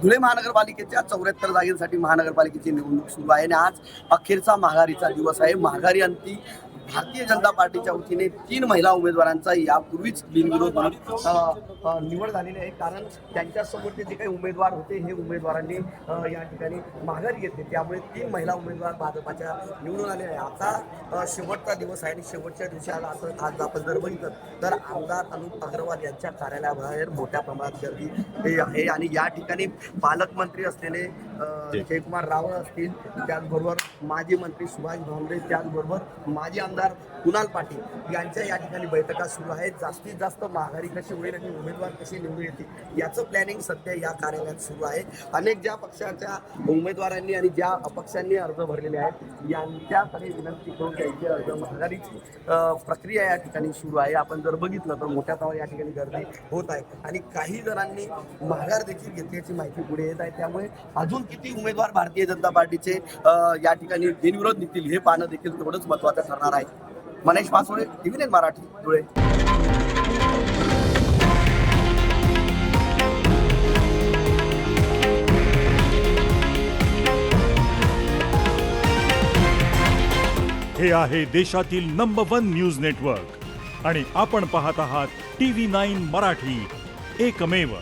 धुळे महानगरपालिकेच्या 74 जागेसाठी महानगरपालिकेची निवडणूक सुरू आहे आणि आज अखेरचा माघारीचा दिवस आहे। माघारी अंती भारतीय जनता पार्टीच्या वतीने 3 महिला उमेदवारांचा यापूर्वीच बिनविरोध निवड झालेली आहे। कारण त्यांच्यासमोरचे जे काही उमेदवार होते हे उमेदवारांनी या ठिकाणी माघारी घेतली, त्यामुळे 3 महिला उमेदवार भाजपाच्या निवडून आले आहे। आता शेवटचा दिवस आहे आणि शेवटच्या दिवशी आज आपण जर बघितलं तर आमदार अनुप अग्रवाल यांच्या कार्यालयाबाहेर मोठ्या प्रमाणात गर्दी आहे आणि या ठिकाणी पालकमंत्री असलेले जयकुमार रावळ असतील, त्याचबरोबर माजी मंत्री सुभाष भामरे, त्याचबरोबर माजी आमदार कुणाल पाटील यांच्या या ठिकाणी बैठका सुरू आहेत। जास्तीत जास्त माघारी कशी होईल आणि उमेदवार कसे निवडून येतील याचं प्लॅनिंग सध्या या कार्यालयात सुरू आहे। अनेक ज्या पक्षाच्या उमेदवारांनी आणि ज्या अपक्षांनी अर्ज भरलेले आहेत यांच्याकडे विनंती करून त्यांची अर्ज माघारीची प्रक्रिया या ठिकाणी सुरू आहे। आपण जर बघितलं तर मोठ्या प्रमाणात या ठिकाणी गर्दी होत आहे आणि काही जणांनी माघार देखील घेतल्याची माहिती पुढे येत आहे। त्यामुळे अजून किती उमेदवार भारतीय जनता पार्टीचे या ठिकाणी बिनविरोध निघतील हे पाहणं देखील तेवढंच महत्त्वाचं ठरणार आहे। मनीष पासोळे, टीव्ही9 मराठी, धुळे। हे आहे देशातील नंबर 1 न्यूज नेटवर्क आणि आपण पाहत आहात टीव्ही 9 मराठी, एकमेव।